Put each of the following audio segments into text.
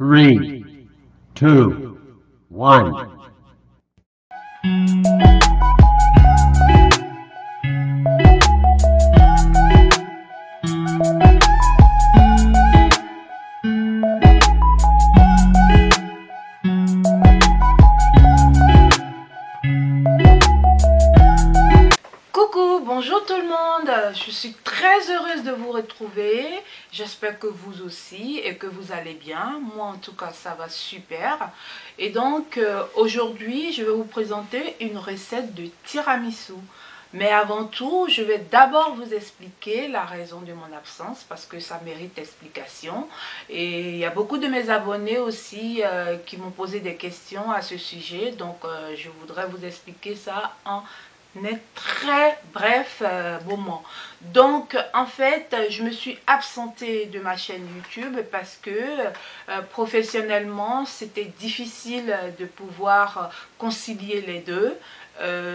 3, 2, 1. Coucou, bonjour tout le monde, je suis très heureuse de vous retrouver, j'espère que vous aussi et que vous allez bien, moi en tout cas ça va super. Et donc aujourd'hui je vais vous présenter une recette de tiramisu. Mais avant tout, je vais d'abord vous expliquer la raison de mon absence parce que ça mérite explication. Et il y a beaucoup de mes abonnés aussi qui m'ont posé des questions à ce sujet. Donc je voudrais vous expliquer ça en très bref moment. Donc en fait je me suis absentée de ma chaîne YouTube parce que professionnellement c'était difficile de pouvoir concilier les deux.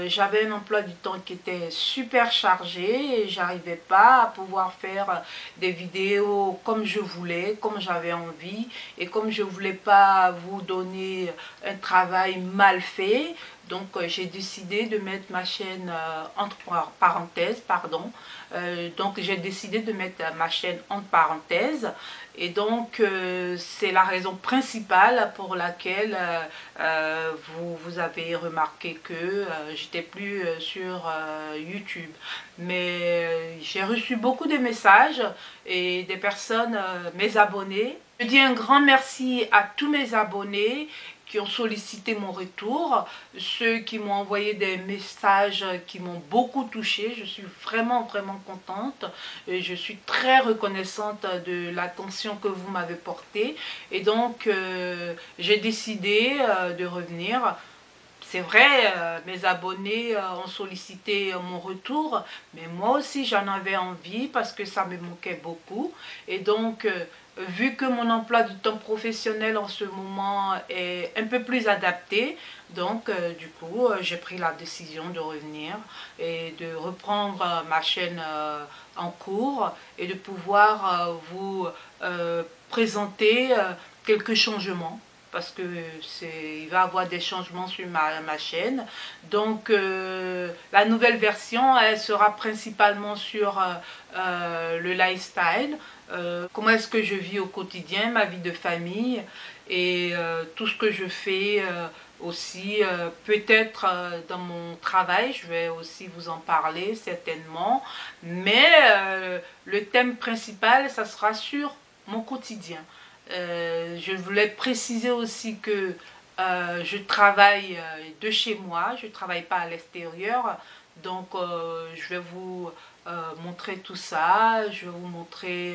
J'avais un emploi du temps qui était super chargé et j'arrivais pas à pouvoir faire des vidéos comme je voulais, comme j'avais envie, et comme je voulais pas vous donner un travail mal fait. Donc j'ai décidé de mettre ma chaîne entre parenthèses, pardon. Donc j'ai décidé de mettre ma chaîne entre parenthèses. Et donc c'est la raison principale pour laquelle vous avez remarqué que j'étais plus sur YouTube. Mais j'ai reçu beaucoup de messages et des personnes, mes abonnés. Je dis un grand merci à tous mes abonnés qui ont sollicité mon retour, ceux qui m'ont envoyé des messages qui m'ont beaucoup touchée. Je suis vraiment contente et je suis très reconnaissante de l'attention que vous m'avez portée. Et donc j'ai décidé de revenir. C'est vrai, mes abonnés ont sollicité mon retour, mais moi aussi j'en avais envie parce que ça me manquait beaucoup. Et donc, vu que mon emploi du temps professionnel en ce moment est un peu plus adapté, donc du coup j'ai pris la décision de revenir et de reprendre ma chaîne en cours et de pouvoir vous présenter quelques changements. Parce que il va y avoir des changements sur ma chaîne. Donc la nouvelle version, elle sera principalement sur le lifestyle. Comment est-ce que je vis au quotidien, ma vie de famille et tout ce que je fais aussi. Peut-être dans mon travail, je vais aussi vous en parler certainement. Mais le thème principal, ça sera sur mon quotidien. Je voulais préciser aussi que je travaille de chez moi, je ne travaille pas à l'extérieur. Donc je vais vous montrer tout ça, je vais vous montrer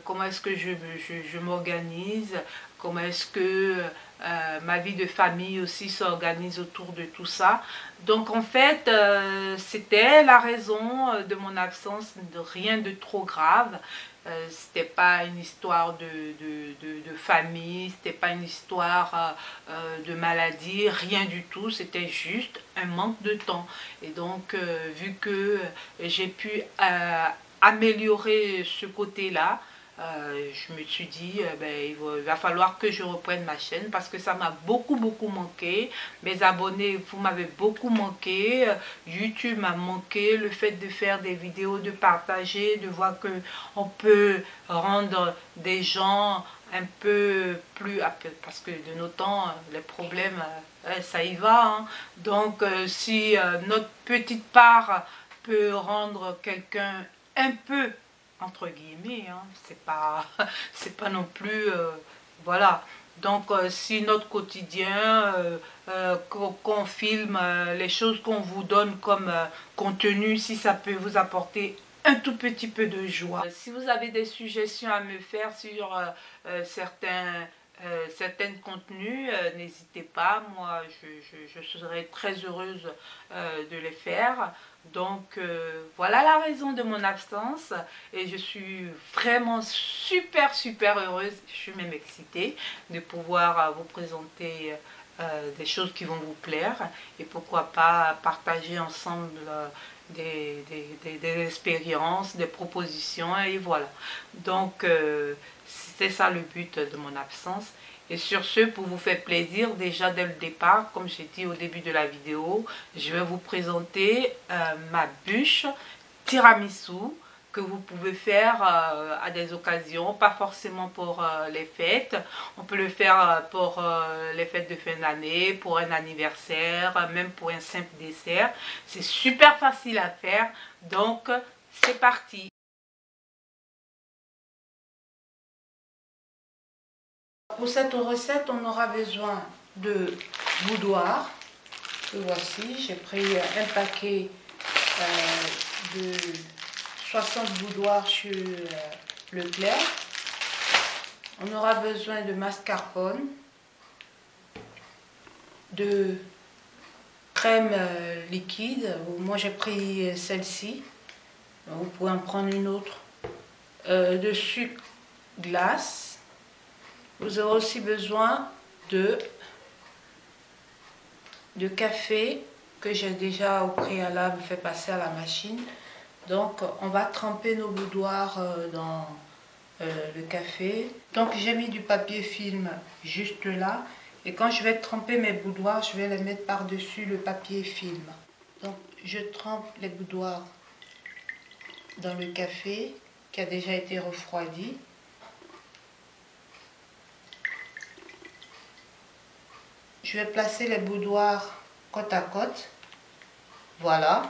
comment est-ce que je m'organise, comment est-ce que ma vie de famille aussi s'organise autour de tout ça. Donc en fait, c'était la raison de mon absence, de rien de trop grave. C'était pas une histoire de famille, c'était pas une histoire de maladie, rien du tout, c'était juste un manque de temps. Et donc, vu que j'ai pu améliorer ce côté-là, je me suis dit, ben, il va falloir que je reprenne ma chaîne parce que ça m'a beaucoup manqué. Mes abonnés, vous m'avez beaucoup manqué. YouTube m'a manqué. Le fait de faire des vidéos, de partager, de voir que on peut rendre des gens un peu plus... Parce que de nos temps, les problèmes, ça y va. Hein. Donc, si notre petite part peut rendre quelqu'un un peu entre guillemets, hein, c'est pas non plus, voilà. Donc si notre quotidien, qu'on filme les choses qu'on vous donne comme contenu, si ça peut vous apporter un tout petit peu de joie. Si vous avez des suggestions à me faire sur certains contenus, n'hésitez pas, moi je serai très heureuse de les faire. Donc voilà la raison de mon absence et je suis vraiment super heureuse, je suis même excitée de pouvoir vous présenter des choses qui vont vous plaire et pourquoi pas partager ensemble des expériences, des propositions et voilà. Donc c'était ça le but de mon absence. Et sur ce, pour vous faire plaisir, déjà dès le départ, comme j'ai dit au début de la vidéo, je vais vous présenter ma bûche tiramisu que vous pouvez faire à des occasions, pas forcément pour les fêtes. On peut le faire pour les fêtes de fin d'année, pour un anniversaire, même pour un simple dessert. C'est super facile à faire, donc c'est parti. Pour cette recette, on aura besoin de boudoir. Voici, j'ai pris un paquet de 60 boudoirs chez Leclerc. On aura besoin de mascarpone, de crème liquide. Moi j'ai pris celle-ci, vous pouvez en prendre une autre. De sucre glace. Vous aurez aussi besoin de café que j'ai déjà au préalable fait passer à la machine. Donc on va tremper nos boudoirs dans le café. Donc j'ai mis du papier film juste là. Et quand je vais tremper mes boudoirs, je vais les mettre par-dessus le papier film. Donc je trempe les boudoirs dans le café qui a déjà été refroidi. Je vais placer les boudoirs côte à côte. Voilà.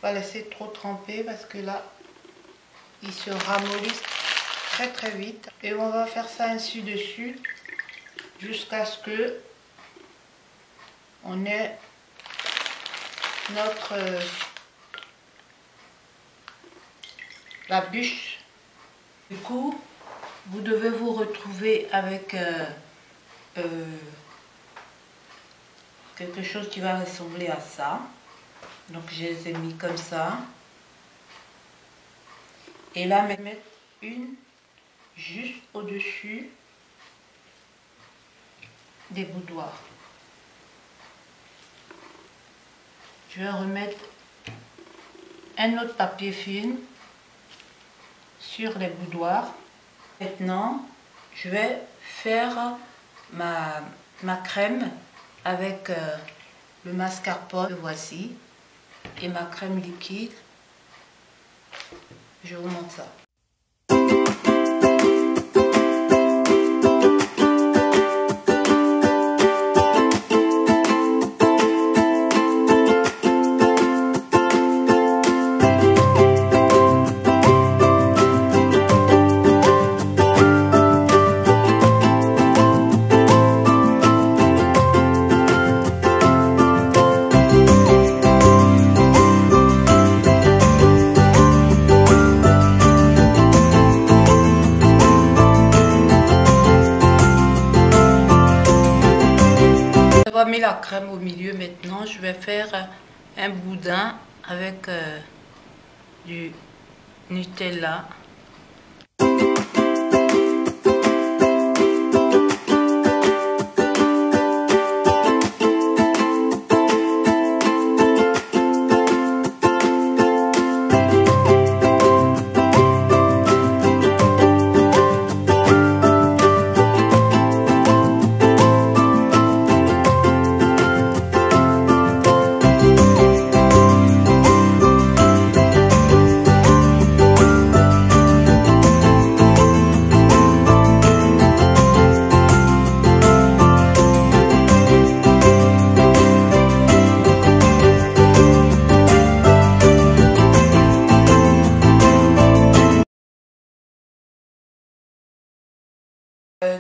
Pas laisser trop tremper parce que là, ils se ramollissent très très vite. Et on va faire ça ainsi dessus jusqu'à ce que on ait notre la bûche. Du coup, vous devez vous retrouver avec quelque chose qui va ressembler à ça. Donc je les ai mis comme ça. Et là, mettre une juste au-dessus des boudoirs. Je vais remettre un autre papier film sur les boudoirs. Maintenant, je vais faire ma crème avec le mascarpone, le voici, et ma crème liquide. Je vous montre ça. Mis la crème au milieu. Maintenant je vais faire un boudin avec du Nutella.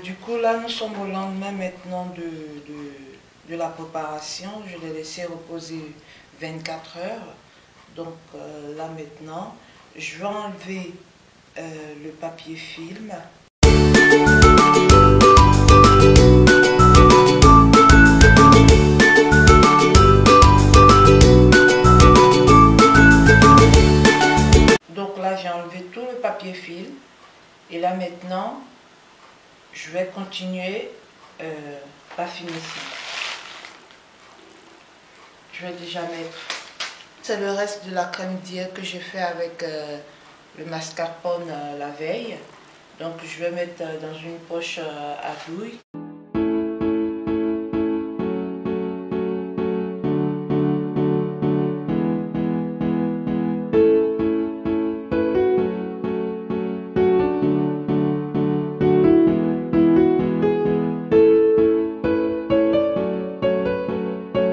Du coup là nous sommes au lendemain maintenant de la préparation. Je l'ai laissé reposer 24 heures. Donc là maintenant je vais enlever le papier film. Donc là j'ai enlevé tout le papier papier film. Et là maintenant, je vais continuer, pas fini ici. Je vais déjà mettre, c'est le reste de la crème d'hier que j'ai fait avec le mascarpone la veille. Donc je vais mettre dans une poche à douille.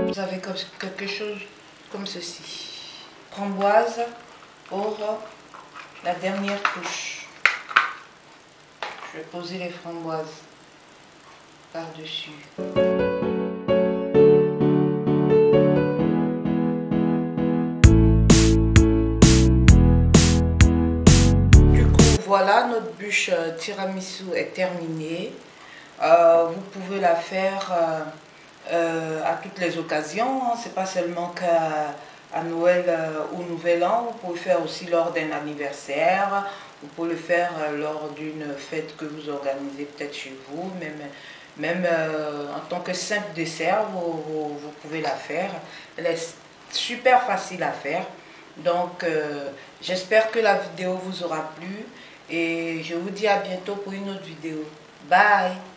Vous avez quelque chose comme ceci. Framboise pour la dernière couche. Je vais poser les framboises par-dessus. Du coup, voilà, notre bûche tiramisu est terminée. Vous pouvez la faire à toutes les occasions, hein. C'est pas seulement qu'à Noël ou Nouvel An, vous pouvez faire aussi lors d'un anniversaire, vous pouvez le faire lors d'une fête que vous organisez peut-être chez vous, même en tant que simple dessert, vous pouvez la faire. Elle est super facile à faire, donc j'espère que la vidéo vous aura plu et je vous dis à bientôt pour une autre vidéo. Bye!